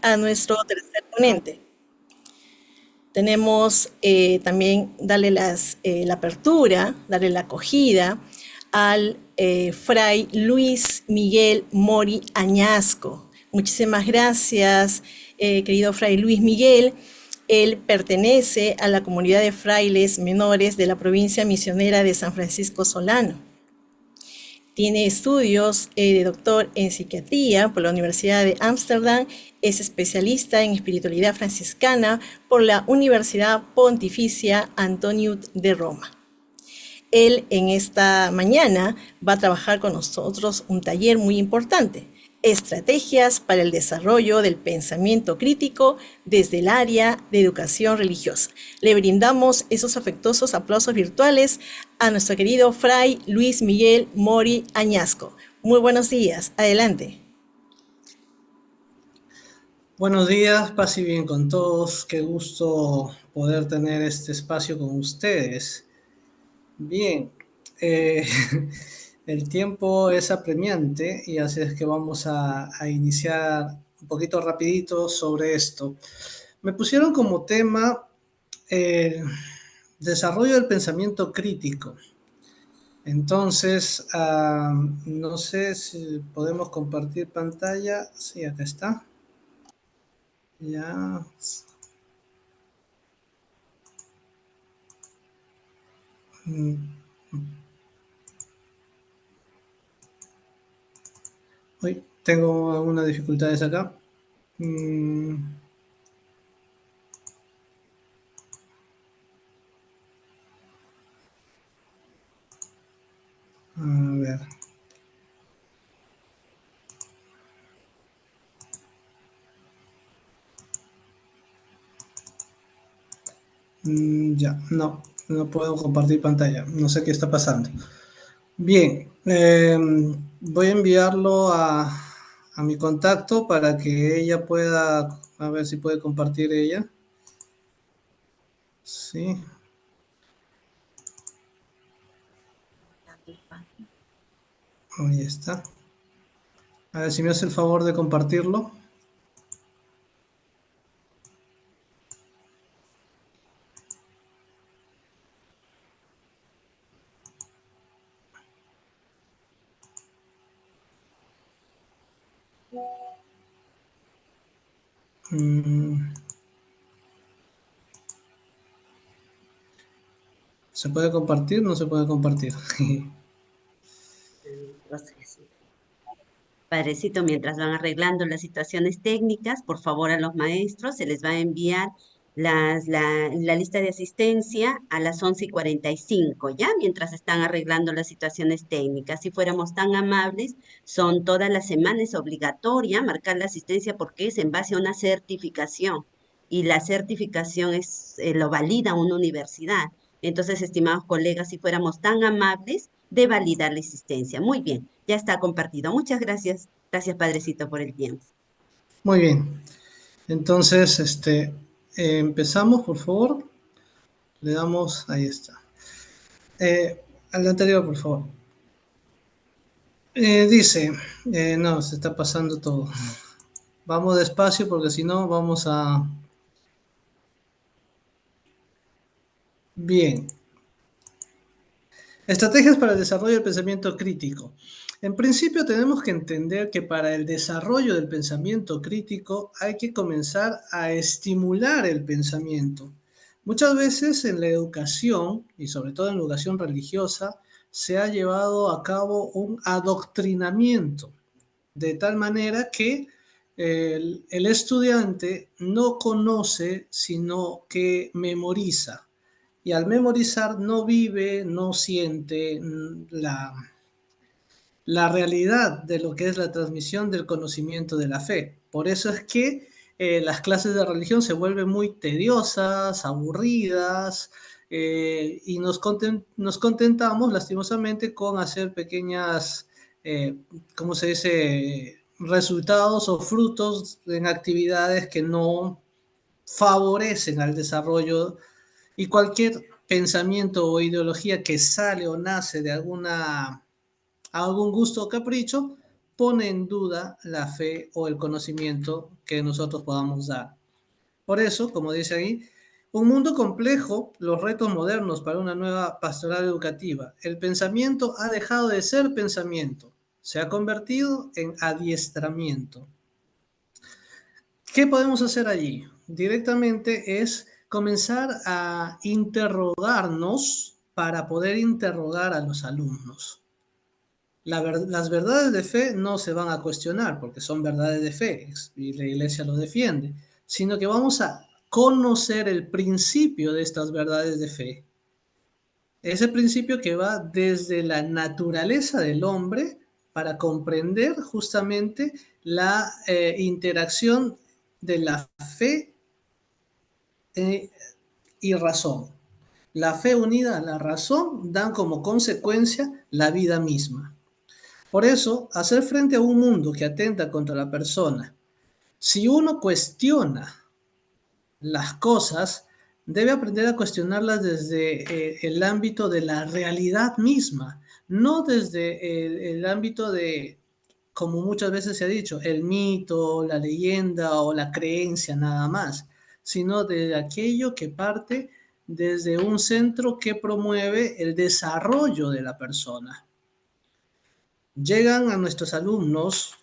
a nuestro tercer ponente. Tenemos también darle la apertura, darle la acogida al Fray Luis Miguel Mori Añasco. Muchísimas gracias, querido Fray Luis Miguel. Él pertenece a la comunidad de frailes menores de la provincia misionera de San Francisco Solano. Tiene estudios de doctor en psiquiatría por la Universidad de Ámsterdam, es especialista en espiritualidad franciscana por la Universidad Pontificia Antonius de Roma. Él en esta mañana va a trabajar con nosotros un taller muy importante, estrategias para el desarrollo del pensamiento crítico desde el área de educación religiosa. Le brindamos esos afectuosos aplausos virtuales a nuestro querido Fray Luis Miguel Mori Añasco. Muy buenos días, adelante. Buenos días, paz y bien con todos. Qué gusto poder tener este espacio con ustedes. Bien, eh, el tiempo es apremiante y así es que vamos a iniciar un poquito rapidito sobre esto. Me pusieron como tema el desarrollo del pensamiento crítico. Entonces, no sé si podemos compartir pantalla. Sí, acá está. Ya. Hoy tengo algunas dificultades acá. A ver. Ya, no puedo compartir pantalla. No sé qué está pasando. Bien, voy a enviarlo a mi contacto para que ella pueda, a ver si puede compartir ella. Sí. Ahí está. A ver si me hace el favor de compartirlo. ¿Se puede compartir? No se puede compartir. Proceso. Padrecito, mientras van arreglando las situaciones técnicas, por favor a los maestros se les va a enviar la lista de asistencia a las 11:45, ¿ya? Mientras están arreglando las situaciones técnicas. Si fuéramos tan amables, son todas las semanas obligatoria marcar la asistencia porque es en base a una certificación y la certificación lo valida una universidad. Entonces, estimados colegas, si fuéramos tan amables de validar la asistencia. Muy bien, ya está compartido. Muchas gracias. Gracias, Padrecito, por el tiempo. Muy bien. Entonces, empezamos, por favor. Le damos, ahí está. Al anterior, por favor. Dice, no, se está pasando todo. Vamos despacio porque si no vamos a... Bien. Estrategias para el desarrollo del pensamiento crítico. En principio tenemos que entender que para el desarrollo del pensamiento crítico hay que comenzar a estimular el pensamiento. Muchas veces en la educación, y sobre todo en la educación religiosa, se ha llevado a cabo un adoctrinamiento, de tal manera que el estudiante no conoce, sino que memoriza. Y al memorizar no vive, no siente la realidad de lo que es la transmisión del conocimiento de la fe. Por eso es que las clases de religión se vuelven muy tediosas, aburridas, y nos contentamos lastimosamente con hacer pequeñas, ¿cómo se dice?, resultados o frutos en actividades que no favorecen al desarrollo, y cualquier pensamiento o ideología que sale o nace de algún gusto o capricho, pone en duda la fe o el conocimiento que nosotros podamos dar. Por eso, como dice ahí, un mundo complejo, los retos modernos para una nueva pastoral educativa. El pensamiento ha dejado de ser pensamiento, se ha convertido en adiestramiento. ¿Qué podemos hacer allí? Directamente es comenzar a interrogarnos para poder interrogar a los alumnos. Las verdades de fe no se van a cuestionar porque son verdades de fe y la iglesia lo defiende, sino que vamos a conocer el principio de estas verdades de fe. Ese principio que va desde la naturaleza del hombre para comprender justamente la interacción de la fe y razón. La fe unida a la razón dan como consecuencia la vida misma. Por eso, hacer frente a un mundo que atenta contra la persona, si uno cuestiona las cosas, debe aprender a cuestionarlas desde el ámbito de la realidad misma, no desde el ámbito de, como muchas veces se ha dicho, el mito, la leyenda o la creencia nada más, sino de aquello que parte desde un centro que promueve el desarrollo de la persona. Llegan a nuestros alumnos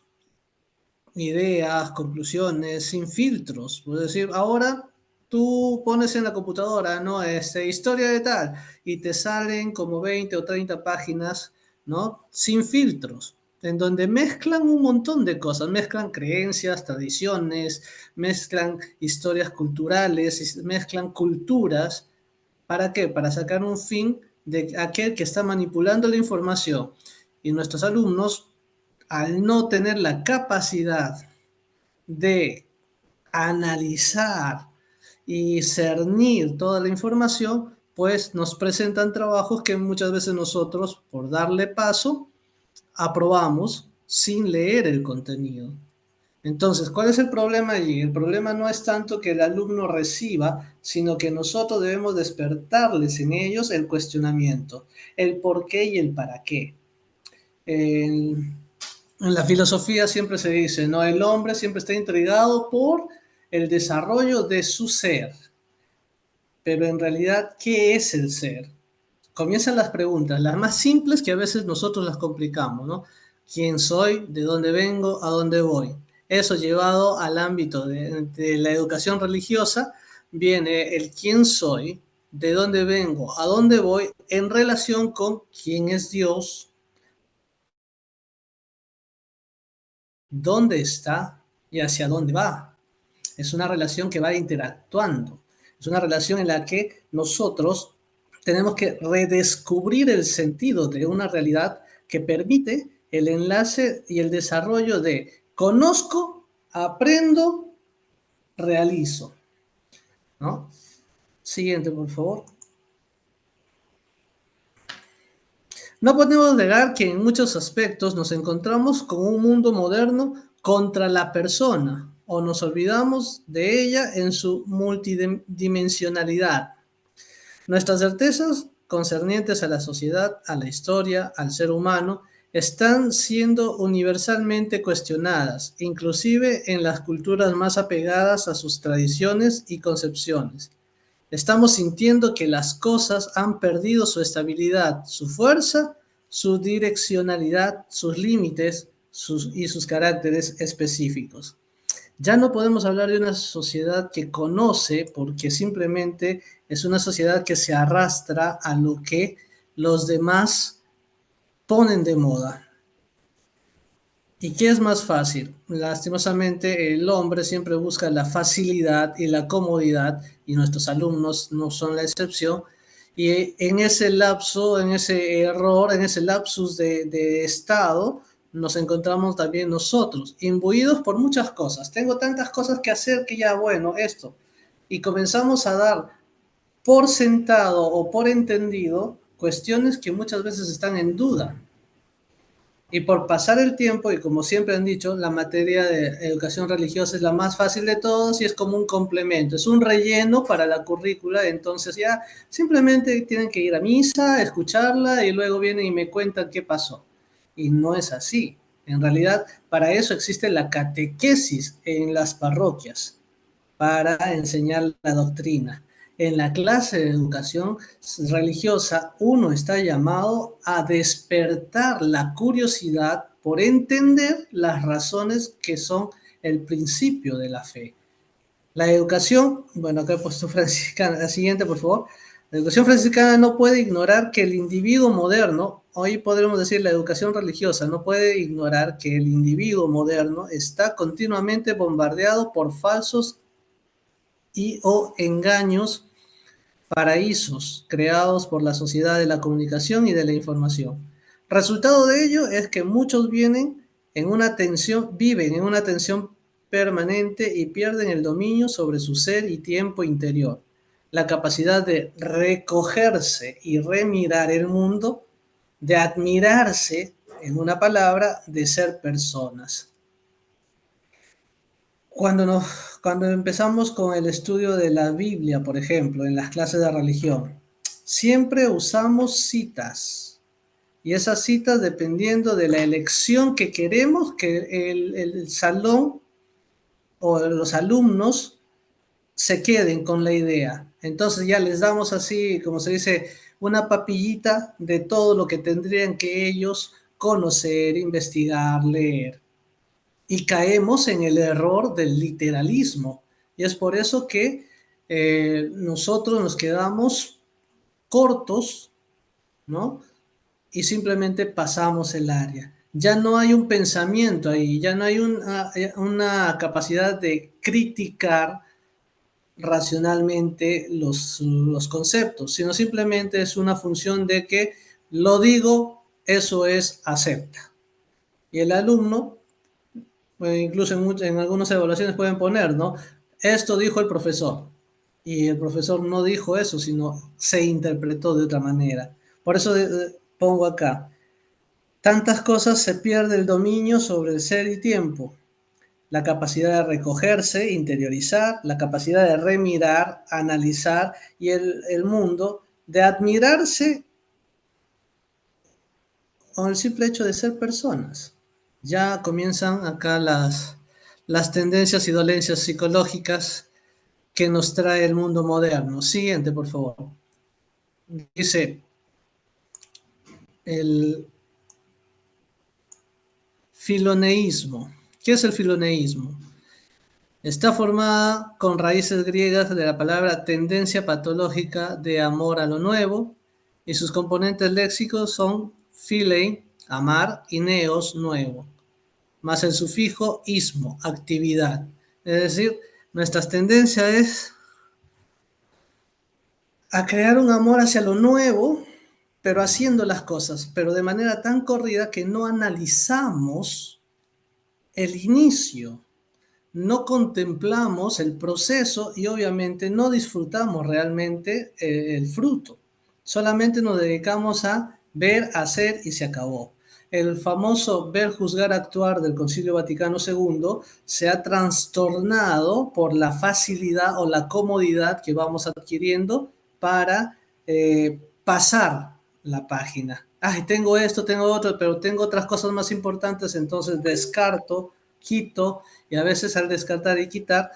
ideas, conclusiones, sin filtros. Es decir, ahora tú pones en la computadora, ¿no? Historia de tal, y te salen como 20 o 30 páginas, ¿no? Sin filtros, en donde mezclan un montón de cosas, mezclan creencias, tradiciones, mezclan historias culturales, mezclan culturas. ¿Para qué? Para sacar un fin de aquel que está manipulando la información. Y nuestros alumnos, al no tener la capacidad de analizar y cernir toda la información, pues nos presentan trabajos que muchas veces nosotros, por darle paso, aprobamos sin leer el contenido. Entonces, ¿cuál es el problema allí? El problema no es tanto que el alumno reciba, sino que nosotros debemos despertarles en ellos el cuestionamiento, el por qué y el para qué. En la filosofía siempre se dice, ¿no? El hombre siempre está intrigado por el desarrollo de su ser. Pero en realidad, ¿qué es el ser? Comienzan las preguntas, las más simples que a veces nosotros las complicamos, ¿no? ¿Quién soy? ¿De dónde vengo? ¿A dónde voy? Eso llevado al ámbito de la educación religiosa, viene el quién soy, de dónde vengo, a dónde voy, en relación con quién es Dios, dónde está y hacia dónde va. Es una relación que va interactuando. Es una relación en la que nosotros tenemos que redescubrir el sentido de una realidad que permite el enlace y el desarrollo de conozco, aprendo, realizo, ¿no? Siguiente, por favor. No podemos negar que en muchos aspectos nos encontramos con un mundo moderno contra la persona o nos olvidamos de ella en su multidimensionalidad. Nuestras certezas concernientes a la sociedad, a la historia, al ser humano, están siendo universalmente cuestionadas, inclusive en las culturas más apegadas a sus tradiciones y concepciones. Estamos sintiendo que las cosas han perdido su estabilidad, su fuerza, su direccionalidad, sus límites y sus caracteres específicos. Ya no podemos hablar de una sociedad que conoce porque simplemente es una sociedad que se arrastra a lo que los demás ponen de moda. ¿Y qué es más fácil? Lastimosamente, el hombre siempre busca la facilidad y la comodidad, y nuestros alumnos no son la excepción. Y en ese lapso, en ese error, en ese lapsus de estado, nos encontramos también nosotros, imbuidos por muchas cosas. Tengo tantas cosas que hacer que ya, bueno, esto. Y comenzamos a dar por sentado o por entendido cuestiones que muchas veces están en duda. Y por pasar el tiempo, y como siempre han dicho, la materia de educación religiosa es la más fácil de todos y es como un complemento, es un relleno para la currícula, entonces ya simplemente tienen que ir a misa, escucharla y luego vienen y me cuentan qué pasó. Y no es así. En realidad, para eso existe la catequesis en las parroquias, para enseñar la doctrina. En la clase de educación religiosa, uno está llamado a despertar la curiosidad por entender las razones que son el principio de la fe. La educación, bueno, acá he puesto franciscana, la siguiente, por favor. La educación franciscana no puede ignorar que el individuo moderno, hoy podremos decir la educación religiosa, no puede ignorar que el individuo moderno está continuamente bombardeado por falsos y o engaños paraísos creados por la sociedad de la comunicación y de la información. Resultado de ello es que muchos viven en una tensión permanente y pierden el dominio sobre su ser y tiempo interior, la capacidad de recogerse y remirar el mundo, de admirarse, en una palabra, de ser personas. Cuando empezamos con el estudio de la Biblia, por ejemplo, en las clases de religión, siempre usamos citas. Y esas citas, dependiendo de la elección que queremos que el salón o los alumnos se queden con la idea. Entonces ya les damos así, como se dice, una papillita de todo lo que tendrían que ellos conocer, investigar, leer. Y caemos en el error del literalismo. Y es por eso que nosotros nos quedamos cortos, ¿no? Y simplemente pasamos el área. Ya no hay un pensamiento ahí, ya no hay una capacidad de criticar racionalmente los conceptos, sino simplemente es una función de que lo digo, eso es acepta. Y el alumno, incluso en algunas evaluaciones pueden poner, ¿no? Esto dijo el profesor. Y el profesor no dijo eso, sino se interpretó de otra manera. Por eso pongo acá, tantas cosas se pierde el dominio sobre el ser y tiempo, la capacidad de recogerse, interiorizar, la capacidad de remirar, analizar y el mundo, de admirarse con el simple hecho de ser personas. Ya comienzan acá las tendencias y dolencias psicológicas que nos trae el mundo moderno. Siguiente, por favor. Dice, el filoneísmo. ¿Qué es el filoneísmo? Está formada con raíces griegas de la palabra tendencia patológica de amor a lo nuevo, y sus componentes léxicos son philein, amar, y neos, nuevo, más el sufijo ismo, actividad. Es decir, nuestra tendencia es a crear un amor hacia lo nuevo, pero haciendo las cosas, pero de manera tan corrida que no analizamos el inicio, no contemplamos el proceso y obviamente no disfrutamos realmente el fruto. Solamente nos dedicamos a ver, hacer y se acabó. El famoso ver, juzgar, actuar del Concilio Vaticano II se ha trastornado por la facilidad o la comodidad que vamos adquiriendo para pasar la página. Ay, tengo esto, tengo otro, pero tengo otras cosas más importantes, entonces descarto, quito, y a veces al descartar y quitar,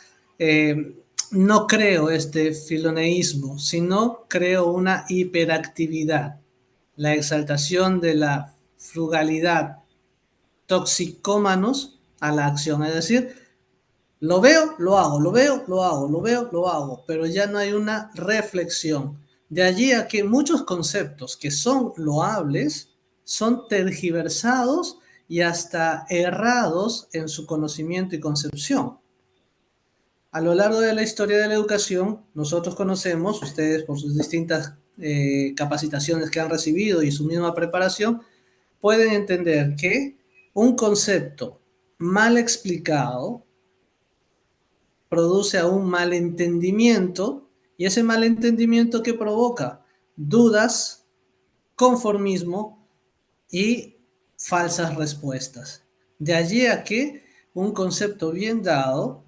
no creo este filoneísmo, sino creo una hiperactividad, la exaltación de la frugalidad, toxicómanos a la acción, es decir, lo veo, lo hago, lo veo, lo hago, lo veo, lo hago, pero ya no hay una reflexión. De allí a que muchos conceptos que son loables son tergiversados y hasta errados en su conocimiento y concepción. A lo largo de la historia de la educación, nosotros conocemos, ustedes por sus distintas capacitaciones que han recibido y su misma preparación, pueden entender que un concepto mal explicado produce a un malentendimiento, y ese malentendimiento que provoca dudas, conformismo y falsas respuestas. De allí a que un concepto bien dado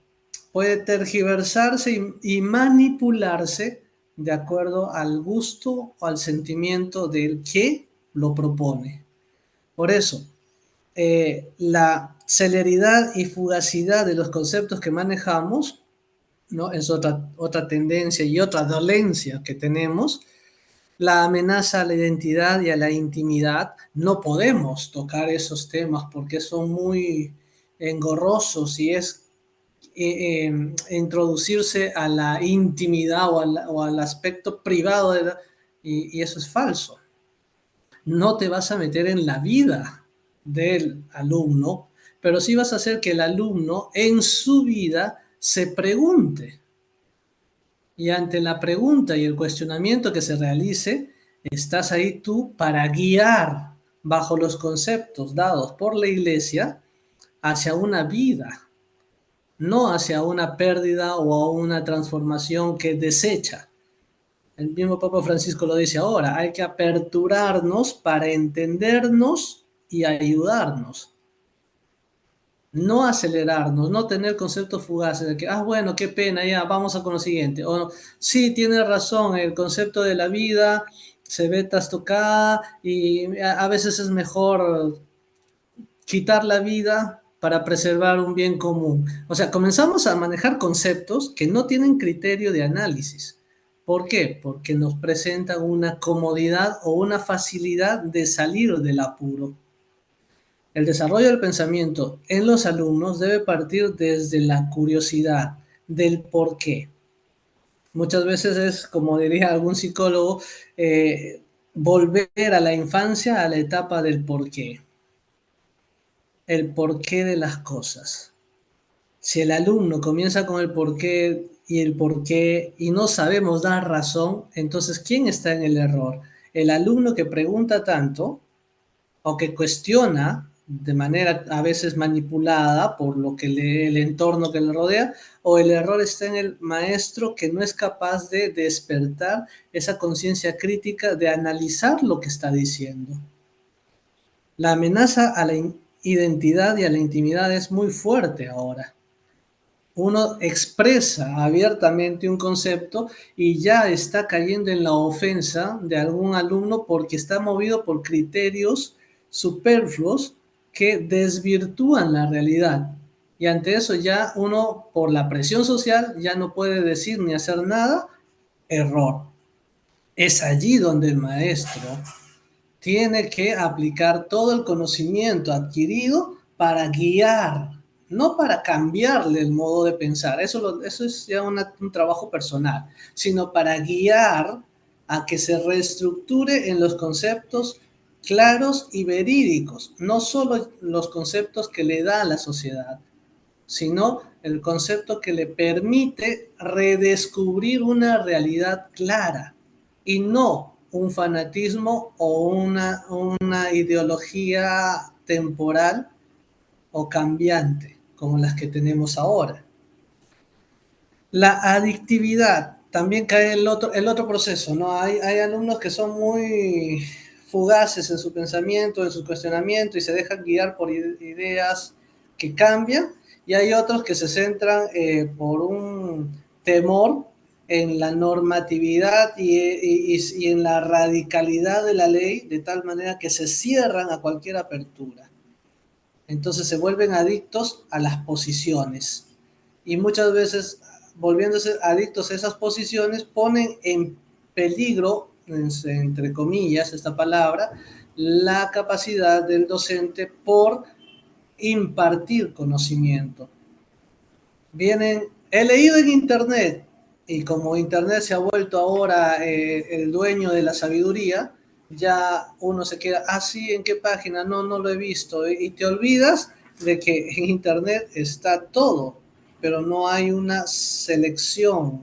puede tergiversarse y manipularse de acuerdo al gusto o al sentimiento del que lo propone. Por eso, la celeridad y fugacidad de los conceptos que manejamos, ¿no? Es otra tendencia y otra dolencia que tenemos. La amenaza a la identidad y a la intimidad. No podemos tocar esos temas porque son muy engorrosos y es introducirse a la intimidad o al aspecto privado y eso es falso. No te vas a meter en la vida del alumno, pero sí vas a hacer que el alumno en su vida se pregunte. Y ante la pregunta y el cuestionamiento que se realice, estás ahí tú para guiar bajo los conceptos dados por la iglesia hacia una vida, no hacia una pérdida o a una transformación que desecha. El mismo Papa Francisco lo dice ahora, hay que aperturarnos para entendernos y ayudarnos. No acelerarnos, no tener conceptos fugaces de que, bueno, qué pena, ya, vamos a con lo siguiente. O, sí, tiene razón, el concepto de la vida se ve trastocada y a veces es mejor quitar la vida para preservar un bien común. O sea, comenzamos a manejar conceptos que no tienen criterio de análisis. ¿Por qué? Porque nos presentan una comodidad o una facilidad de salir del apuro. El desarrollo del pensamiento en los alumnos debe partir desde la curiosidad, del por qué. Muchas veces es, como diría algún psicólogo, volver a la infancia, a la etapa del por qué. El porqué de las cosas. Si el alumno comienza con el porqué y no sabemos dar razón, entonces ¿quién está en el error? ¿El alumno que pregunta tanto o que cuestiona de manera a veces manipulada por lo que el entorno que le rodea, o el error está en el maestro que no es capaz de despertar esa conciencia crítica de analizar lo que está diciendo? La amenaza a la identidad y a la intimidad es muy fuerte ahora. Uno expresa abiertamente un concepto y ya está cayendo en la ofensa de algún alumno porque está movido por criterios superfluos que desvirtúan la realidad. Y ante eso ya uno, por la presión social, ya no puede decir ni hacer nada. Error. Es allí donde el maestro tiene que aplicar todo el conocimiento adquirido para guiar, no para cambiarle el modo de pensar, eso es ya un trabajo personal, sino para guiar a que se reestructure en los conceptos claros y verídicos, no solo los conceptos que le da a la sociedad, sino el concepto que le permite redescubrir una realidad clara y no un fanatismo o una ideología temporal o cambiante como las que tenemos ahora. La adictividad también cae el otro proceso, ¿no? Hay alumnos que son muy fugaces en su pensamiento, en su cuestionamiento y se dejan guiar por ideas que cambian, y hay otros que se centran por un temor en la normatividad y en la radicalidad de la ley, de tal manera que se cierran a cualquier apertura. Entonces se vuelven adictos a las posiciones y muchas veces, volviéndose adictos a esas posiciones, ponen en peligro, entre comillas esta palabra, la capacidad del docente por impartir conocimiento. He leído en internet, y como internet se ha vuelto ahora el dueño de la sabiduría, ya uno se queda, sí, ¿en qué página? No, no lo he visto. Y te olvidas de que en internet está todo, pero no hay una selección,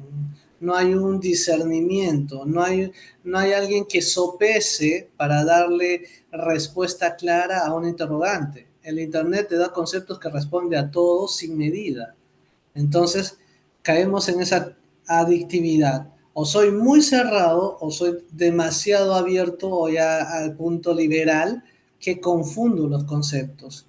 no hay un discernimiento, no hay alguien que sopese para darle respuesta clara a un interrogante. El internet te da conceptos que responde a todo sin medida. Entonces caemos en esa adictividad. O soy muy cerrado o soy demasiado abierto o ya al punto liberal que confundo los conceptos.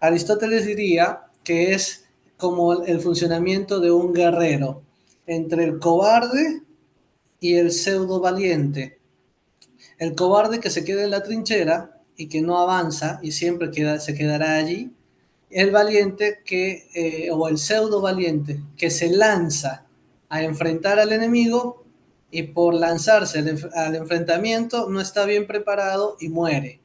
Aristóteles diría que es como el funcionamiento de un guerrero entre el cobarde y el pseudo valiente. El cobarde que se queda en la trinchera y que no avanza y siempre se quedará allí. El valiente o el pseudo valiente que se lanza a enfrentar al enemigo y por lanzarse al enfrentamiento no está bien preparado y muere.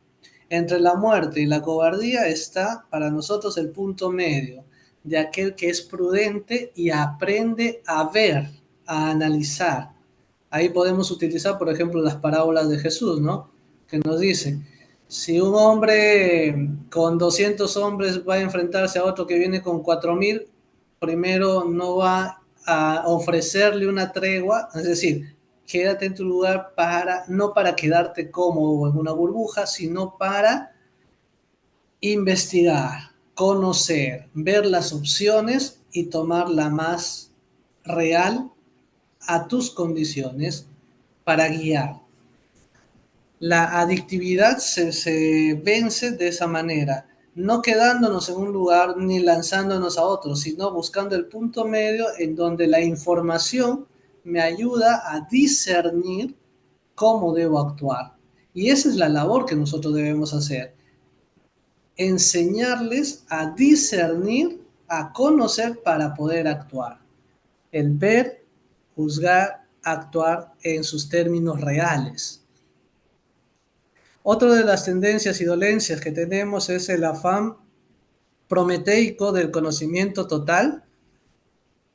Entre la muerte y la cobardía está para nosotros el punto medio de aquel que es prudente y aprende a ver, a analizar. Ahí podemos utilizar, por ejemplo, las parábolas de Jesús, ¿no? Que nos dice, si un hombre con 200 hombres va a enfrentarse a otro que viene con 4.000, primero no va a ofrecerle una tregua, es decir, quédate en tu lugar no para quedarte cómodo en una burbuja, sino para investigar, conocer, ver las opciones y tomar la más real a tus condiciones para guiar. La adictividad se vence de esa manera, no quedándonos en un lugar ni lanzándonos a otro, sino buscando el punto medio en donde la información me ayuda a discernir cómo debo actuar. Y esa es la labor que nosotros debemos hacer, enseñarles a discernir, a conocer para poder actuar. El ver, juzgar, actuar en sus términos reales. Otra de las tendencias y dolencias que tenemos es el afán prometeico del conocimiento total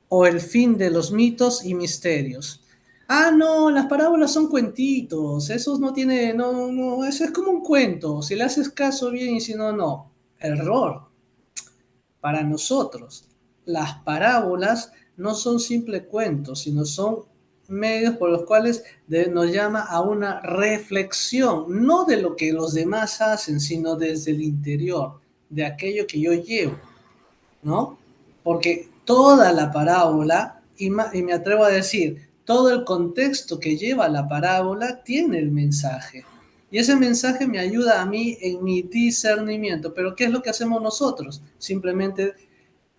o el fin de los mitos y misterios. Ah, no, las parábolas son cuentitos, esos no tiene, no, eso es como un cuento, si le haces caso bien y si no, no. Error. Para nosotros, las parábolas no son simples cuentos, sino son medios por los cuales nos llama a una reflexión, no de lo que los demás hacen, sino desde el interior, de aquello que yo llevo, ¿no? Porque toda la parábola, y me atrevo a decir, todo el contexto que lleva la parábola tiene el mensaje. Y ese mensaje me ayuda a mí en mi discernimiento. Pero ¿qué es lo que hacemos nosotros? Simplemente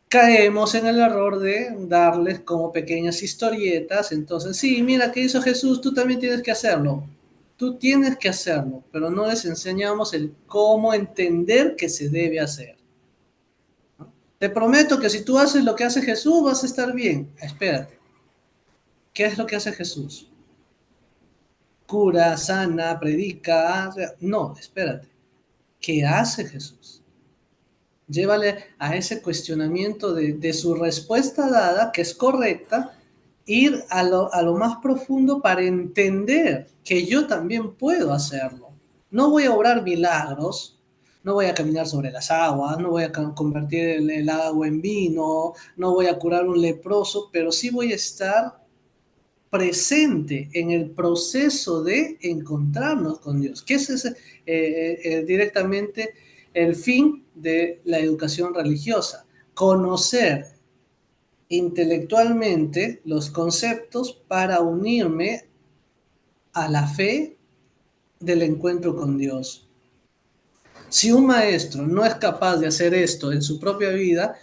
caemos en el error de darles como pequeñas historietas. Entonces, sí, mira, ¿qué hizo Jesús? Tú también tienes que hacerlo. Tú tienes que hacerlo, pero no les enseñamos el cómo entender que se debe hacer. Te prometo que si tú haces lo que hace Jesús, vas a estar bien. Espérate. ¿Qué es lo que hace Jesús? Cura, sana, predica. No, espérate. ¿Qué hace Jesús? Llévale a ese cuestionamiento de su respuesta dada, que es correcta, ir a lo más profundo para entender que yo también puedo hacerlo. No voy a obrar milagros, no voy a caminar sobre las aguas, no voy a convertir el agua en vino, no voy a curar un leproso, pero sí voy a estar presente en el proceso de encontrarnos con Dios, que ese es directamente el fin de la educación religiosa, conocer intelectualmente los conceptos para unirme a la fe del encuentro con Dios. Si un maestro no es capaz de hacer esto en su propia vida,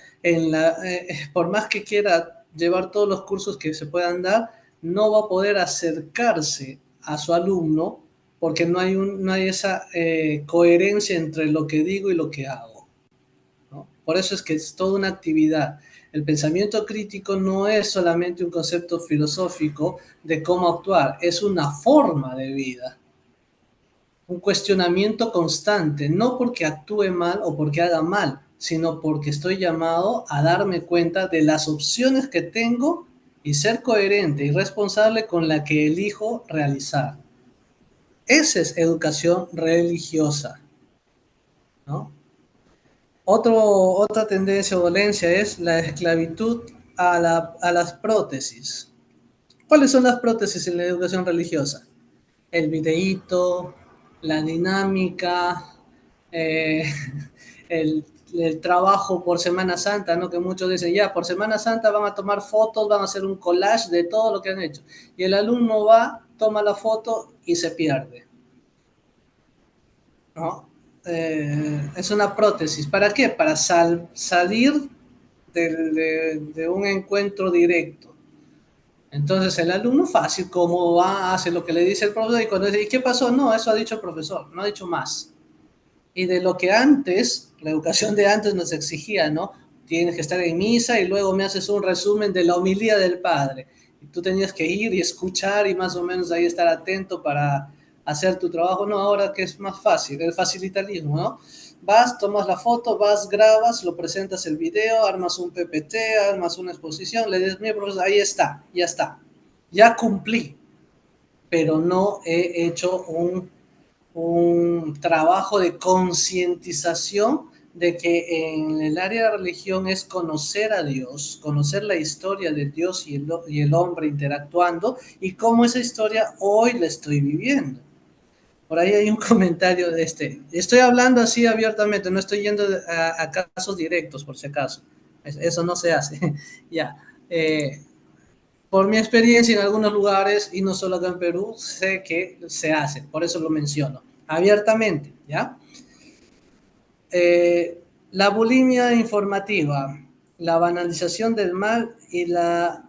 por más que quiera llevar todos los cursos que se puedan dar, no va a poder acercarse a su alumno porque no hay esa coherencia entre lo que digo y lo que hago, ¿no? Por eso es que es toda una actividad. El pensamiento crítico no es solamente un concepto filosófico de cómo actuar, es una forma de vida. Un cuestionamiento constante, no porque actúe mal o porque haga mal, sino porque estoy llamado a darme cuenta de las opciones que tengo y ser coherente y responsable con la que elijo realizar. Esa es educación religiosa, ¿no? Otra tendencia o dolencia es la esclavitud a las prótesis. ¿Cuáles son las prótesis en la educación religiosa? El videíto, la dinámica, eh, el, el trabajo por Semana Santa, ¿no? Que muchos dicen, ya, por Semana Santa van a tomar fotos, van a hacer un collage de todo lo que han hecho. Y el alumno va, toma la foto y se pierde, ¿no? Es una prótesis. ¿Para qué? Para salir de un encuentro directo. Entonces el alumno fácil, como va, hace lo que le dice el profesor y cuando dice, ¿y qué pasó? No, eso ha dicho el profesor, no ha dicho más. y de lo que antes, la educación de antes nos exigía, ¿no? Tienes que estar en misa y luego me haces un resumen de la homilía del padre. Y tú tenías que ir y escuchar y más o menos ahí estar atento para hacer tu trabajo. No, ahora que es más fácil, el facilitarismo, ¿no? Vas, tomas la foto, vas, grabas, lo presentas el video, armas un PPT, armas una exposición, le dices, mira, profesor, ahí está, ya cumplí, pero no he hecho un trabajo de concientización de que en el área de religión es conocer a Dios, conocer la historia de Dios y el hombre interactuando y cómo esa historia hoy la estoy viviendo. Por ahí hay un comentario de este. Estoy hablando así abiertamente, no estoy yendo a casos directos, por si acaso. Eso no se hace. Ya. Por mi experiencia en algunos lugares, y no solo acá en Perú, sé que se hace, por eso lo menciono, abiertamente, ¿ya? La bulimia informativa, la banalización del mal y la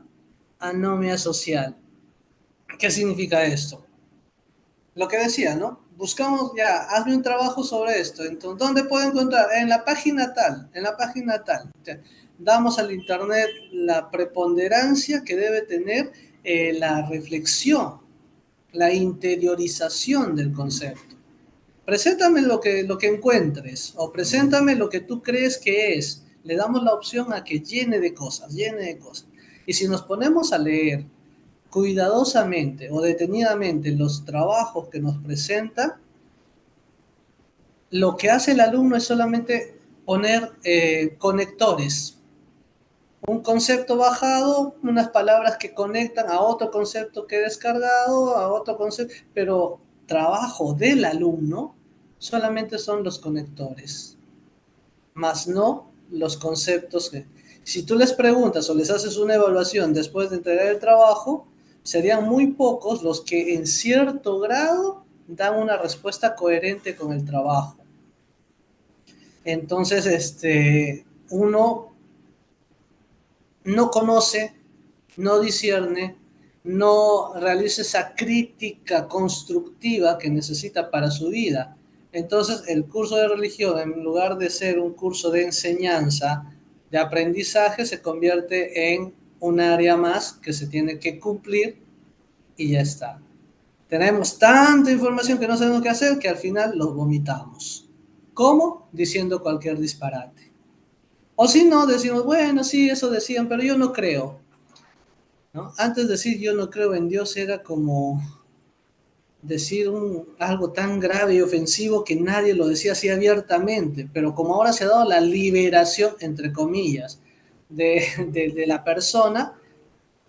anomia social. ¿Qué significa esto? Lo que decía, ¿no? Buscamos ya, hazme un trabajo sobre esto. Entonces, ¿dónde puedo encontrar? En la página tal, en la página tal. Damos al Internet la preponderancia que debe tener la reflexión, la interiorización del concepto. Preséntame lo que encuentres o preséntame lo que tú crees que es. Le damos la opción a que llene de cosas, llene de cosas. Y si nos ponemos a leer cuidadosamente o detenidamente los trabajos que nos presenta, lo que hace el alumno es solamente poner conectores, un concepto bajado, unas palabras que conectan a otro concepto que he descargado, a otro concepto, pero trabajo del alumno solamente son los conectores, más no los conceptos que... Si tú les preguntas o les haces una evaluación después de entregar el trabajo, serían muy pocos los que en cierto grado dan una respuesta coherente con el trabajo. Entonces, uno no conoce, no discierne, no realiza esa crítica constructiva que necesita para su vida. Entonces, el curso de religión, en lugar de ser un curso de enseñanza, de aprendizaje, se convierte en un área más que se tiene que cumplir y ya está. Tenemos tanta información que no sabemos qué hacer que al final lo vomitamos. ¿Cómo? Diciendo cualquier disparate. O si no, decimos, bueno, sí, eso decían, pero yo no creo, ¿no? Antes de decir yo no creo en Dios era como decir algo tan grave y ofensivo que nadie lo decía así abiertamente, pero como ahora se ha dado la liberación, entre comillas, de la persona,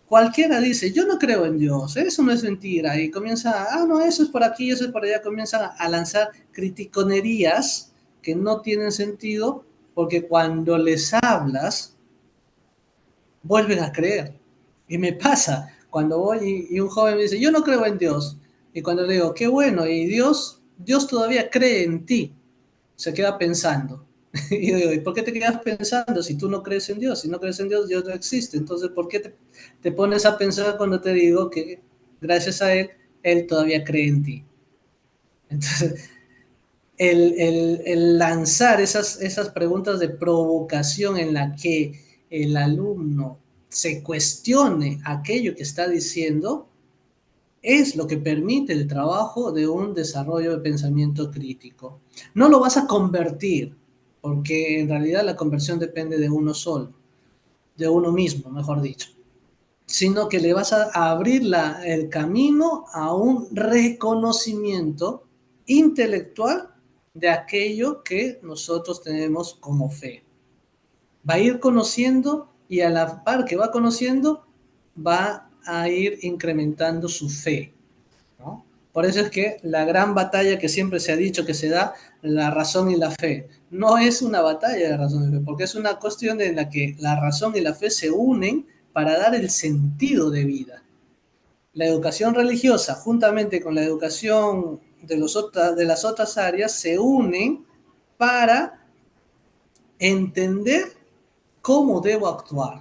cualquiera dice, yo no creo en Dios, eso no es mentira, y comienza, no, eso es por aquí, eso es por allá, comienzan a lanzar criticonerías que no tienen sentido, porque cuando les hablas, vuelven a creer. Y me pasa cuando voy y un joven me dice, yo no creo en Dios. Y cuando le digo, qué bueno, y Dios todavía cree en ti. Se queda pensando. Y yo digo, ¿y por qué te quedas pensando si tú no crees en Dios? Si no crees en Dios, Dios no existe. Entonces, ¿por qué te pones a pensar cuando te digo que gracias a Él todavía cree en ti? Entonces, el lanzar esas preguntas de provocación en la que el alumno se cuestione aquello que está diciendo es lo que permite el trabajo de un desarrollo de pensamiento crítico. No lo vas a convertir, porque en realidad la conversión depende de uno solo, de uno mismo, mejor dicho, sino que le vas a abrir el camino a un reconocimiento intelectual de aquello que nosotros tenemos como fe. Va a ir conociendo y a la par que va conociendo, va a ir incrementando su fe, ¿no? Por eso es que la gran batalla que siempre se ha dicho que se da, la razón y la fe, no es una batalla de razón y fe, porque es una cuestión en la que la razón y la fe se unen para dar el sentido de vida. La educación religiosa, juntamente con la educación de las otras áreas, se unen para entender cómo debo actuar,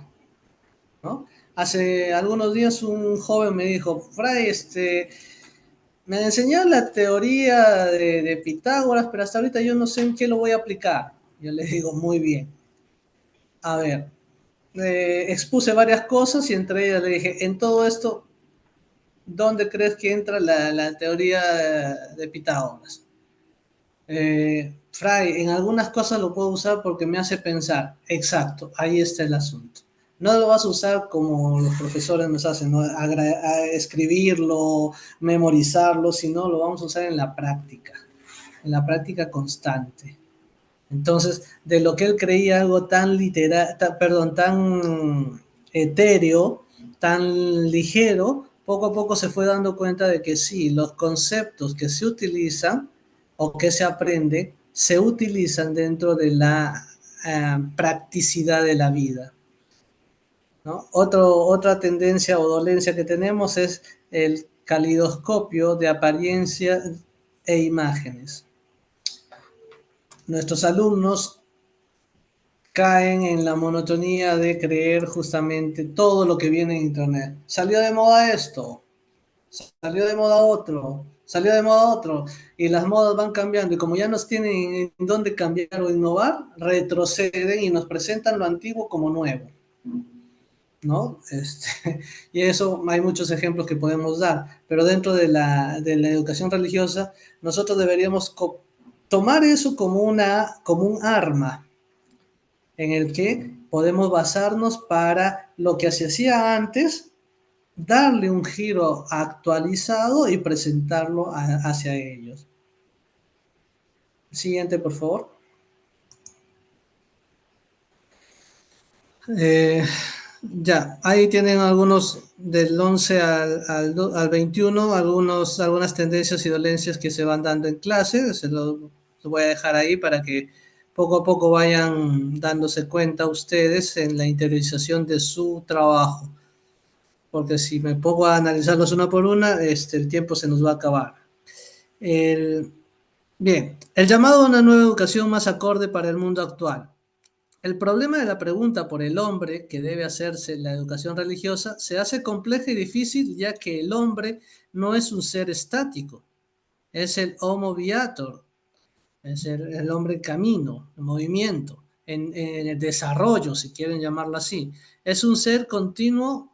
¿no? Hace algunos días un joven me dijo, Fray, me enseñó la teoría de Pitágoras, pero hasta ahorita yo no sé en qué lo voy a aplicar. Yo le digo, muy bien. A ver, expuse varias cosas y entre ellas le dije, en todo esto, ¿dónde crees que entra la teoría de Pitágoras? Fray, en algunas cosas lo puedo usar porque me hace pensar. Exacto, ahí está el asunto. No lo vas a usar como los profesores nos hacen, ¿no? A escribirlo, memorizarlo, sino lo vamos a usar en la práctica constante. Entonces, de lo que él creía algo tan literal, perdón, tan etéreo, tan ligero, poco a poco se fue dando cuenta de que sí, los conceptos que se utilizan o que se aprenden se utilizan dentro de la practicidad de la vida, ¿no? Otra tendencia o dolencia que tenemos es el calidoscopio de apariencia e imágenes. Nuestros alumnos caen en la monotonía de creer justamente todo lo que viene en Internet. Salió de moda esto, salió de moda otro, salió de moda otro, y las modas van cambiando, y como ya nos tienen en dónde cambiar o innovar, retroceden y nos presentan lo antiguo como nuevo, ¿no? Y eso hay muchos ejemplos que podemos dar, pero dentro de la educación religiosa, nosotros deberíamos tomar eso como un arma en el que podemos basarnos para lo que se hacía antes, darle un giro actualizado y presentarlo hacia ellos. Siguiente, por favor. Ya, ahí tienen algunos del 11 al 21, algunas tendencias y dolencias que se van dando en clase. Se lo voy a dejar ahí para que poco a poco vayan dándose cuenta ustedes en la interiorización de su trabajo. Porque si me pongo a analizarlos una por una, el tiempo se nos va a acabar. Bien, el llamado a una nueva educación más acorde para el mundo actual. El problema de la pregunta por el hombre que debe hacerse la educación religiosa se hace compleja y difícil ya que el hombre no es un ser estático, es el homo viator, es el hombre en camino, en movimiento, en el desarrollo, si quieren llamarlo así. Es un ser continuo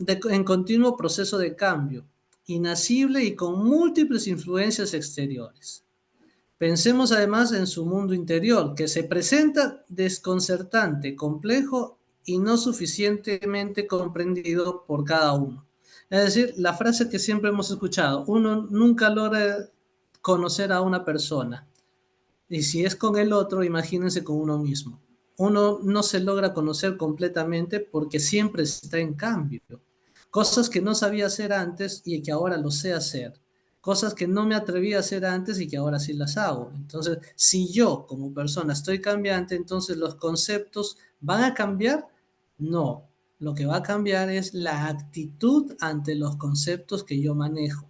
en continuo proceso de cambio, inasible y con múltiples influencias exteriores. Pensemos además en su mundo interior, que se presenta desconcertante, complejo y no suficientemente comprendido por cada uno. Es decir, la frase que siempre hemos escuchado, uno nunca logra conocer a una persona, y si es con el otro, imagínense con uno mismo. Uno no se logra conocer completamente porque siempre está en cambio. Cosas que no sabía hacer antes y que ahora lo sé hacer. Cosas que no me atreví a hacer antes y que ahora sí las hago. Entonces, si yo como persona estoy cambiante, entonces los conceptos van a cambiar. No, lo que va a cambiar es la actitud ante los conceptos que yo manejo,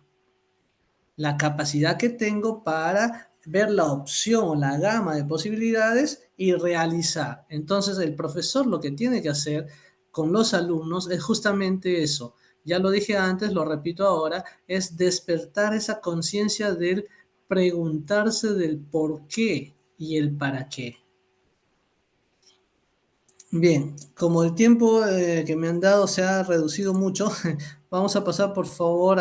la capacidad que tengo para ver la opción o la gama de posibilidades y realizar. Entonces el profesor lo que tiene que hacer con los alumnos es justamente eso. Ya lo dije antes, lo repito ahora, es despertar esa conciencia del preguntarse del por qué y el para qué. Bien, como el tiempo que me han dado se ha reducido mucho, vamos a pasar por favor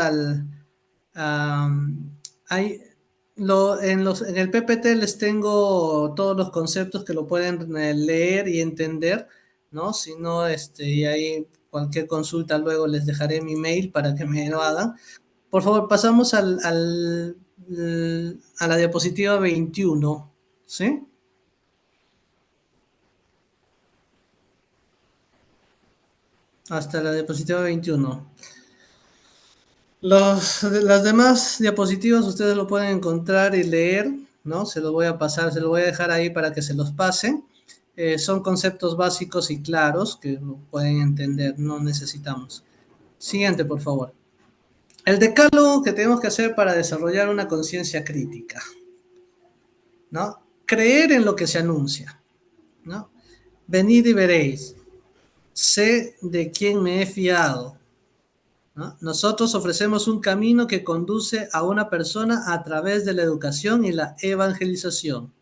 hay, en el PPT les tengo todos los conceptos que lo pueden leer y entender, ¿no? Si no, y ahí cualquier consulta luego les dejaré mi mail para que me lo hagan. Por favor, pasamos a la diapositiva 21, ¿sí? Hasta la diapositiva 21. Las demás diapositivas ustedes lo pueden encontrar y leer, ¿no? Se los voy a pasar, se los voy a dejar ahí para que se los pasen. Son conceptos básicos y claros que lo pueden entender, no necesitamos. Siguiente, por favor. El decálogo que tenemos que hacer para desarrollar una conciencia crítica, ¿no? Creer en lo que se anuncia, ¿no? Venid y veréis. Sé de quién me he fiado, ¿no? Nosotros ofrecemos un camino que conduce a una persona a través de la educación y la evangelización.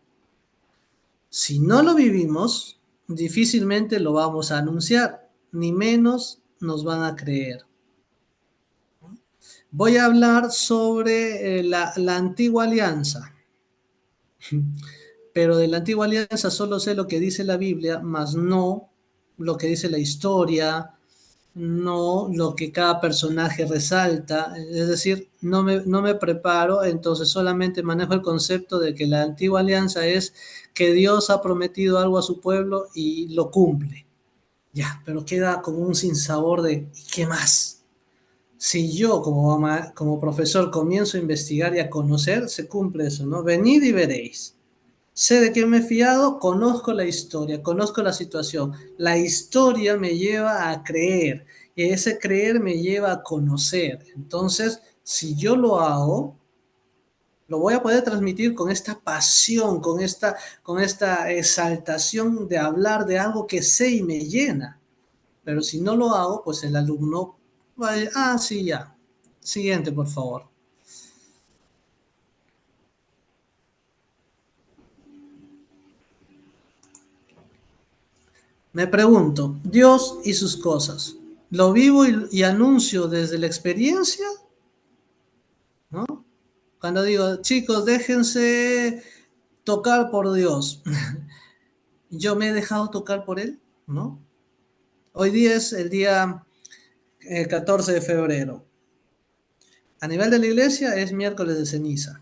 Si no lo vivimos, difícilmente lo vamos a anunciar, ni menos nos van a creer. Voy a hablar sobre la antigua alianza, pero de la antigua alianza solo sé lo que dice la Biblia, más no lo que dice la historia, no lo que cada personaje resalta, es decir, no me preparo, entonces solamente manejo el concepto de que la antigua alianza es que Dios ha prometido algo a su pueblo y lo cumple. Ya, pero queda como un sinsabor de ¿y qué más? Si yo como profesor comienzo a investigar y a conocer, se cumple eso, ¿no? Venid y veréis. Sé de qué me he fiado, conozco la historia, conozco la situación. La historia me lleva a creer y ese creer me lleva a conocer. Entonces, si yo lo hago, lo voy a poder transmitir con esta pasión, con esta exaltación de hablar de algo que sé y me llena. Pero si no lo hago, pues el alumno va a decir, ah, sí, ya. Siguiente, por favor. Me pregunto, Dios y sus cosas, ¿lo vivo y anuncio desde la experiencia? ¿No? Cuando digo, chicos, déjense tocar por Dios, ¿yo me he dejado tocar por Él? ¿No? Hoy día es el día 14 de febrero. A nivel de la iglesia es miércoles de ceniza.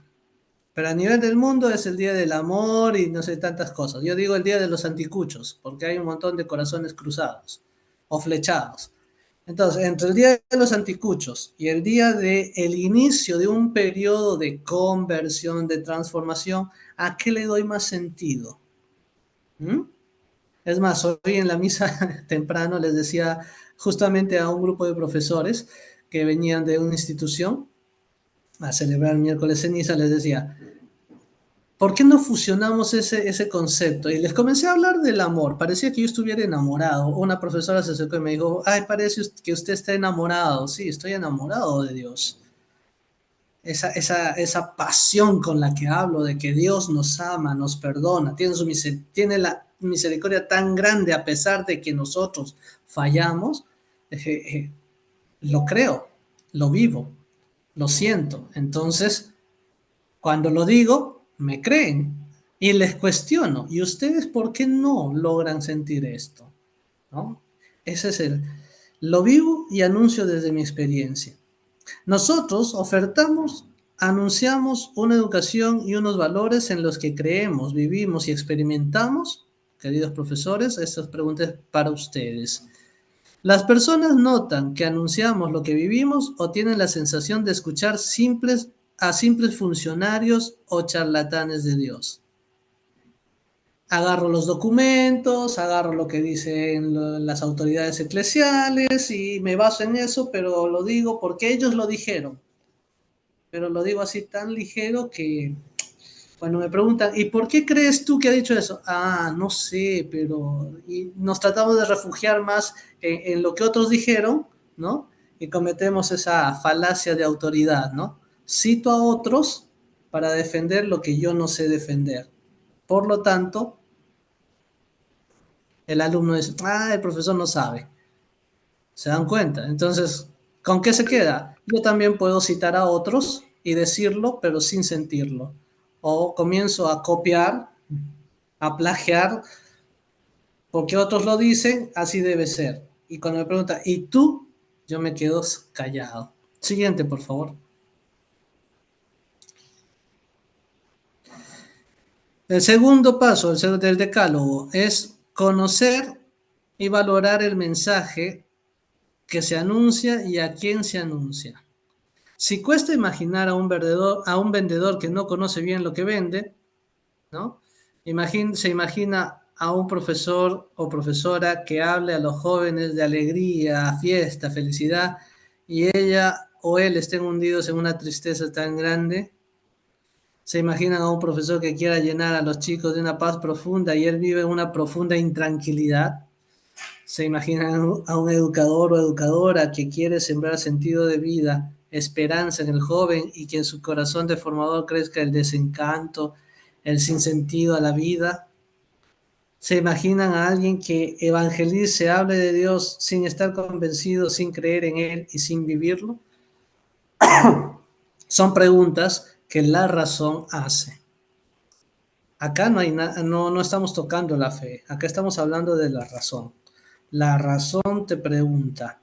Pero a nivel del mundo es el día del amor y no sé tantas cosas. Yo digo el día de los anticuchos, porque hay un montón de corazones cruzados o flechados. Entonces, entre el día de los anticuchos y el día del inicio de un periodo de conversión, de transformación, ¿a qué le doy más sentido? ¿Mm? Es más, hoy en la misa temprano les decía justamente a un grupo de profesores que venían de una institución a celebrar miércoles ceniza, les decía, ¿por qué no fusionamos ese concepto? Y les comencé a hablar del amor. Parecía que yo estuviera enamorado. Una profesora se acercó y me dijo, ay, parece que usted está enamorado. Sí, estoy enamorado de Dios. Esa pasión con la que hablo de que Dios nos ama, nos perdona, tiene la misericordia tan grande a pesar de que nosotros fallamos, lo creo, lo vivo, lo siento. Entonces, cuando lo digo, me creen y les cuestiono. ¿Y ustedes por qué no logran sentir esto? ¿No? Ese es lo vivo y anuncio desde mi experiencia. Nosotros ofertamos, anunciamos una educación y unos valores en los que creemos, vivimos y experimentamos. Queridos profesores, estas preguntas para ustedes. Las personas notan que anunciamos lo que vivimos o tienen la sensación de escuchar a simples funcionarios o charlatanes de Dios. Agarro los documentos, agarro lo que dicen las autoridades eclesiales y me baso en eso, pero lo digo porque ellos lo dijeron. Pero lo digo así tan ligero que cuando me preguntan, ¿y por qué crees tú que ha dicho eso? Ah, no sé, pero y nos tratamos de refugiar más en lo que otros dijeron, ¿no? Y cometemos esa falacia de autoridad, ¿no? Cito a otros para defender lo que yo no sé defender. Por lo tanto, el alumno dice, ah, el profesor no sabe. ¿Se dan cuenta? Entonces, ¿con qué se queda? Yo también puedo citar a otros y decirlo, pero sin sentirlo. O comienzo a copiar, a plagiar, porque otros lo dicen, así debe ser. Y cuando me preguntan, ¿y tú? Yo me quedo callado. Siguiente, por favor. El segundo paso del decálogo es conocer y valorar el mensaje que se anuncia y a quién se anuncia. Si cuesta imaginar a un vendedor que no conoce bien lo que vende, ¿no? Se imagina a un profesor o profesora que hable a los jóvenes de alegría, fiesta, felicidad, y ella o él estén hundidos en una tristeza tan grande. Se imaginan a un profesor que quiera llenar a los chicos de una paz profunda y él vive en una profunda intranquilidad. ¿Se imaginan a un educador o educadora que quiere sembrar sentido de vida, esperanza en el joven y que en su corazón de formador crezca el desencanto, el sinsentido a la vida? ¿Se imaginan a alguien que evangelice, hable de Dios sin estar convencido, sin creer en Él y sin vivirlo? Son preguntas que la razón hace. Acá no estamos tocando la fe, acá estamos hablando de la razón. La razón te pregunta,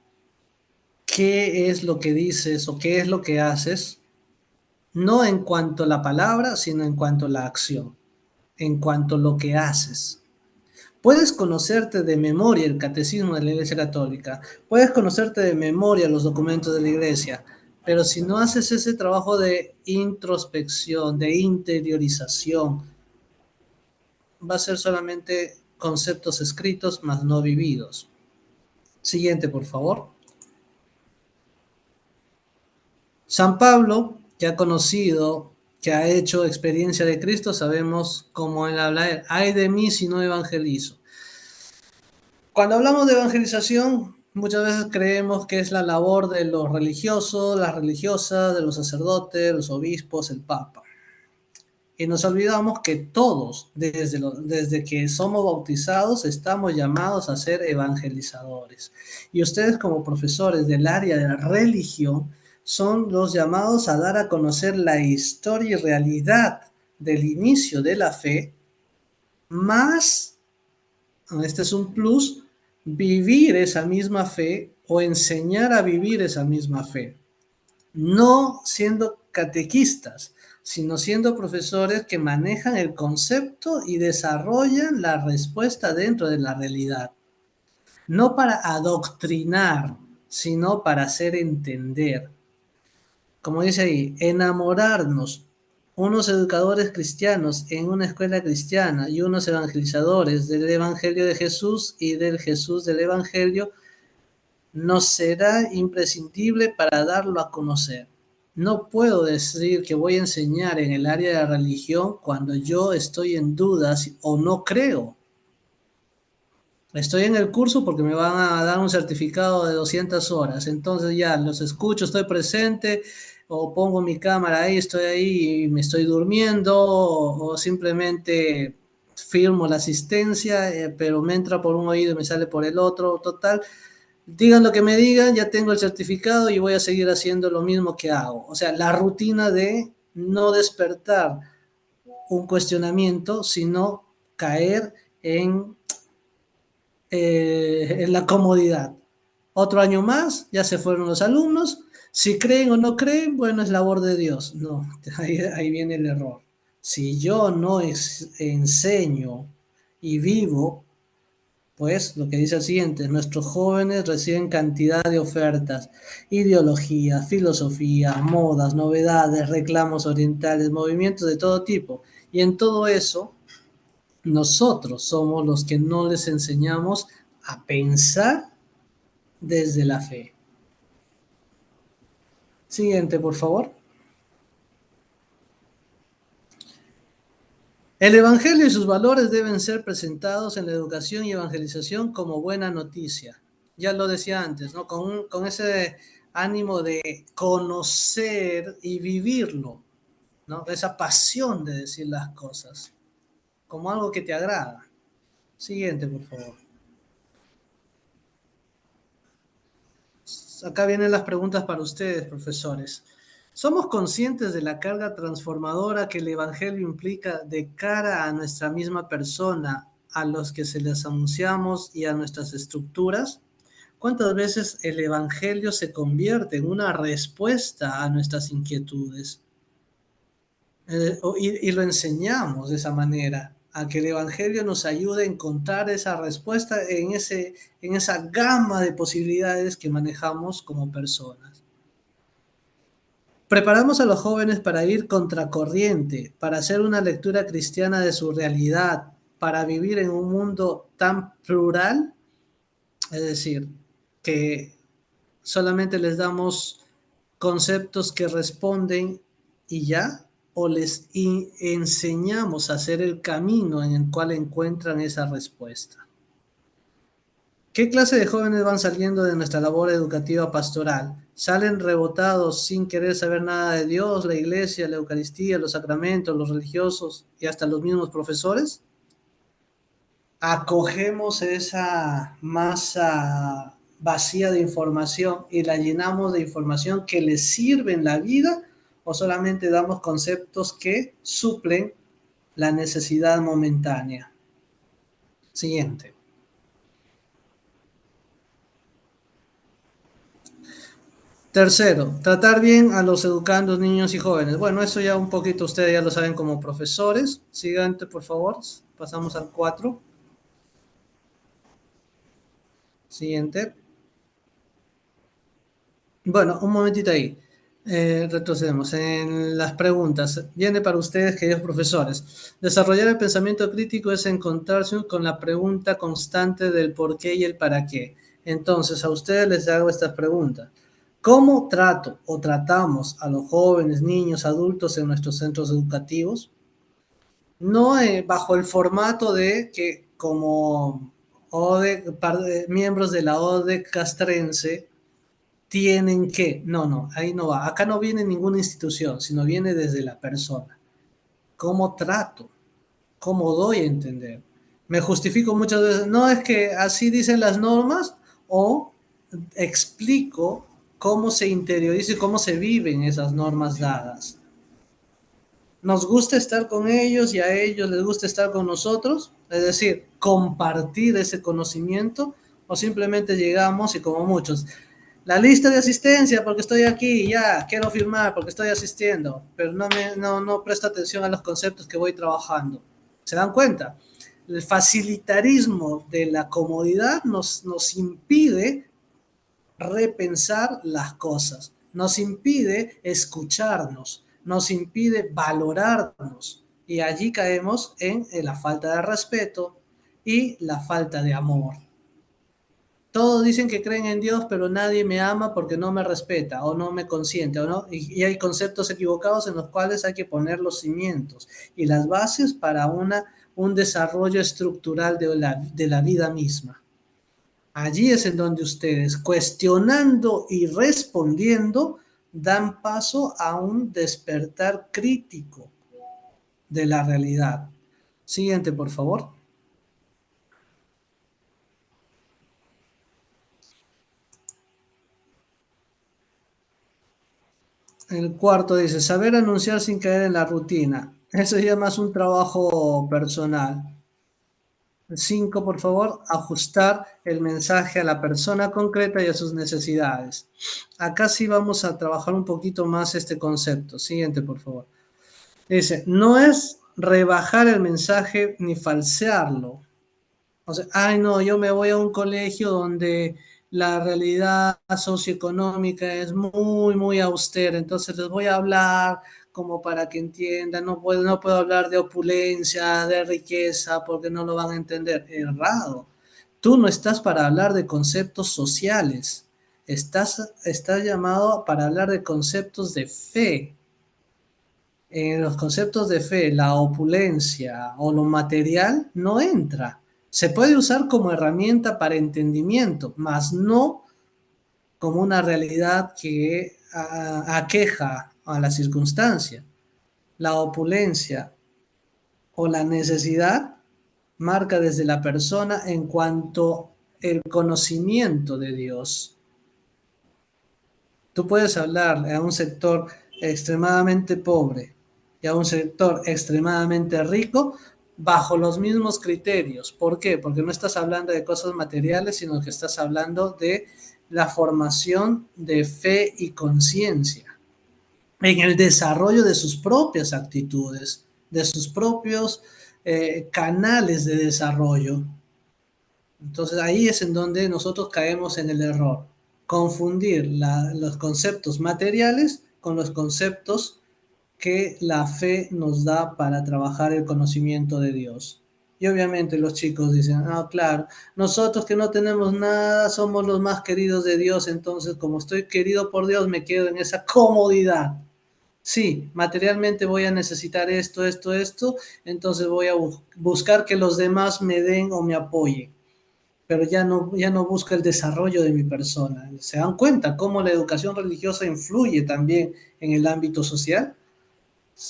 ¿qué es lo que dices o qué es lo que haces? No en cuanto a la palabra, sino en cuanto a la acción, en cuanto a lo que haces. Puedes conocerte de memoria el catecismo de la Iglesia Católica, puedes conocerte de memoria los documentos de la Iglesia, pero si no haces ese trabajo de introspección, de interiorización, va a ser solamente conceptos escritos, mas no vividos. Siguiente, por favor. San Pablo, que ha conocido, que ha hecho experiencia de Cristo, sabemos cómo él habla, ay de mí si no evangelizo. Cuando hablamos de evangelización, muchas veces creemos que es la labor de los religiosos, las religiosas, de los sacerdotes, los obispos, el papa. Y nos olvidamos que todos, desde que somos bautizados, estamos llamados a ser evangelizadores. Y ustedes como profesores del área de la religión son los llamados a dar a conocer la historia y realidad del inicio de la fe, más, este es un plus, vivir esa misma fe o enseñar a vivir esa misma fe. No siendo catequistas, sino siendo profesores que manejan el concepto y desarrollan la respuesta dentro de la realidad. No para adoctrinar, sino para hacer entender. Como dice ahí, enamorarnos, unos educadores cristianos en una escuela cristiana y unos evangelizadores del Evangelio de Jesús y del Jesús del Evangelio, nos será imprescindible para darlo a conocer. No puedo decir que voy a enseñar en el área de la religión cuando yo estoy en dudas o no creo. Estoy en el curso porque me van a dar un certificado de 200 horas, entonces ya los escucho, estoy presente, o pongo mi cámara ahí, estoy ahí y me estoy durmiendo, o simplemente firmo la asistencia, pero me entra por un oído y me sale por el otro, total. Digan lo que me digan, ya tengo el certificado y voy a seguir haciendo lo mismo que hago. O sea, la rutina de no despertar un cuestionamiento, sino caer en la comodidad. Otro año más, ya se fueron los alumnos. Si creen o no creen, bueno, es labor de Dios. No, ahí viene el error. Si yo no enseño y vivo, pues lo que dice el siguiente, nuestros jóvenes reciben cantidad de ofertas, ideología, filosofía, modas, novedades, reclamos orientales, movimientos de todo tipo. Y en todo eso, nosotros somos los que no les enseñamos a pensar desde la fe. Siguiente, por favor. El Evangelio y sus valores deben ser presentados en la educación y evangelización como buena noticia. Ya lo decía antes, ¿no? Con ese ánimo de conocer y vivirlo, ¿no? Esa pasión de decir las cosas, como algo que te agrada. Siguiente, por favor. Acá vienen las preguntas para ustedes, profesores. ¿Somos conscientes de la carga transformadora que el Evangelio implica de cara a nuestra misma persona, a los que se les anunciamos y a nuestras estructuras? ¿Cuántas veces el Evangelio se convierte en una respuesta a nuestras inquietudes? Y lo enseñamos de esa manera, a que el Evangelio nos ayude a encontrar esa respuesta en esa gama de posibilidades que manejamos como personas. Preparamos a los jóvenes para ir contracorriente, para hacer una lectura cristiana de su realidad, para vivir en un mundo tan plural, es decir, que solamente les damos conceptos que responden y ya, o les enseñamos a hacer el camino en el cual encuentran esa respuesta. ¿Qué clase de jóvenes van saliendo de nuestra labor educativa pastoral? ¿Salen rebotados sin querer saber nada de Dios, la iglesia, la Eucaristía, los sacramentos, los religiosos y hasta los mismos profesores? ¿Acogemos esa masa vacía de información y la llenamos de información que les sirve en la vida o solamente damos conceptos que suplen la necesidad momentánea? Siguiente. Tercero, tratar bien a los educandos, niños y jóvenes. Bueno, eso ya un poquito ustedes ya lo saben como profesores. Siguiente, por favor. Pasamos al 4. Siguiente. Bueno, un momentito ahí. Retrocedemos en las preguntas. Viene para ustedes, queridos profesores. Desarrollar el pensamiento crítico es encontrarse con la pregunta constante del por qué y el para qué. Entonces, a ustedes les hago estas preguntas. ¿Cómo trato o tratamos a los jóvenes, niños, adultos en nuestros centros educativos? No bajo el formato de que como miembros de la ODE castrense tienen que, no, ahí no va. Acá no viene ninguna institución, sino viene desde la persona. ¿Cómo trato? ¿Cómo doy a entender? Me justifico muchas veces, no es que así dicen las normas, o explico cómo se interioriza y cómo se viven esas normas dadas. Nos gusta estar con ellos y a ellos les gusta estar con nosotros, es decir, compartir ese conocimiento, o simplemente llegamos y como muchos, la lista de asistencia porque estoy aquí, ya, quiero firmar porque estoy asistiendo, pero no presto atención a los conceptos que voy trabajando. ¿Se dan cuenta? El facilitarismo de la comodidad nos impide repensar las cosas, nos impide escucharnos, nos impide valorarnos, y allí caemos en la falta de respeto y la falta de amor. Todos dicen que creen en Dios, pero nadie me ama porque no me respeta o no me consiente, ¿o no? Y hay conceptos equivocados en los cuales hay que poner los cimientos y las bases para un desarrollo estructural de la vida misma. Allí es en donde ustedes, cuestionando y respondiendo, dan paso a un despertar crítico de la realidad. Siguiente, por favor. El cuarto dice, saber anunciar sin caer en la rutina. Eso ya más un trabajo personal. 5, por favor, ajustar el mensaje a la persona concreta y a sus necesidades. Acá sí vamos a trabajar un poquito más este concepto. Siguiente, por favor. Dice, no es rebajar el mensaje ni falsearlo. O sea, ay no, yo me voy a un colegio donde la realidad socioeconómica es muy, muy austera, entonces les voy a hablar como para que entiendan, no puedo hablar de opulencia, de riqueza, porque no lo van a entender. Errado. Tú no estás para hablar de conceptos sociales, estás llamado para hablar de conceptos de fe. En los conceptos de fe, la opulencia o lo material no entra. Se puede usar como herramienta para entendimiento, mas no como una realidad que aqueja a la circunstancia. La opulencia o la necesidad marca desde la persona en cuanto el conocimiento de Dios. Tú puedes hablar a un sector extremadamente pobre y a un sector extremadamente rico bajo los mismos criterios. ¿Por qué? Porque no estás hablando de cosas materiales, sino que estás hablando de la formación de fe y conciencia en el desarrollo de sus propias actitudes, de sus propios canales de desarrollo. Entonces ahí es en donde nosotros caemos en el error, confundir los conceptos materiales con los conceptos que la fe nos da para trabajar el conocimiento de Dios. Y obviamente los chicos dicen, ah, claro, nosotros que no tenemos nada somos los más queridos de Dios, entonces como estoy querido por Dios me quedo en esa comodidad. Sí, materialmente voy a necesitar esto, entonces voy a buscar que los demás me den o me apoyen. pero ya no busca el desarrollo de mi persona. ¿Se dan cuenta cómo la educación religiosa influye también en el ámbito social?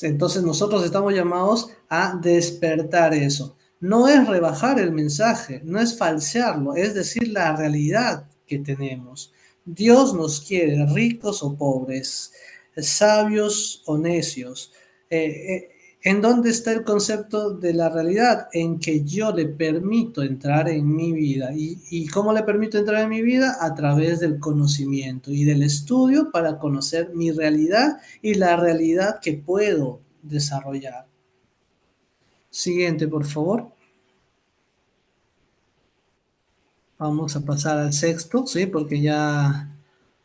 Entonces nosotros estamos llamados a despertar eso. No es rebajar el mensaje, no es falsearlo, es decir la realidad que tenemos. Dios nos quiere ricos o pobres, sabios o necios. ¿En dónde está el concepto de la realidad? En que yo le permito entrar en mi vida. ¿Y cómo le permito entrar en mi vida? A través del conocimiento y del estudio para conocer mi realidad y la realidad que puedo desarrollar. Siguiente, por favor. Vamos a pasar al sexto, ¿sí? Porque ya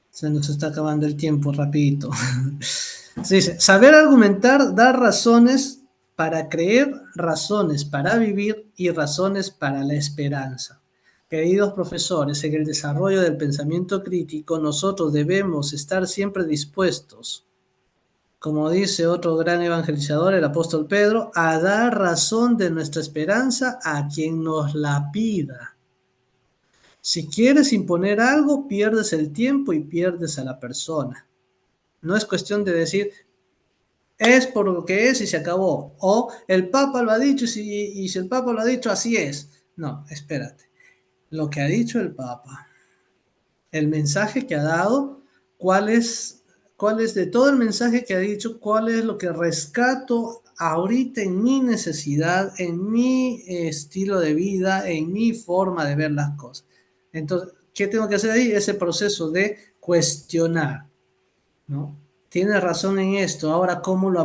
se nos está acabando el tiempo rapidito. Se dice, saber argumentar, dar razones para creer, razones para vivir y razones para la esperanza. Queridos profesores, en el desarrollo del pensamiento crítico, nosotros debemos estar siempre dispuestos, como dice otro gran evangelizador, el apóstol Pedro, a dar razón de nuestra esperanza a quien nos la pida. Si quieres imponer algo, pierdes el tiempo y pierdes a la persona. No es cuestión de decir, es por lo que es y se acabó. O el Papa lo ha dicho y si el Papa lo ha dicho, así es. No, espérate. Lo que ha dicho el Papa, el mensaje que ha dado, cuál es de todo el mensaje que ha dicho, cuál es lo que rescato ahorita en mi necesidad, en mi estilo de vida, en mi forma de ver las cosas. Entonces, ¿qué tengo que hacer ahí? Ese proceso de cuestionar, ¿no? Tiene razón en esto, ahora ¿cómo lo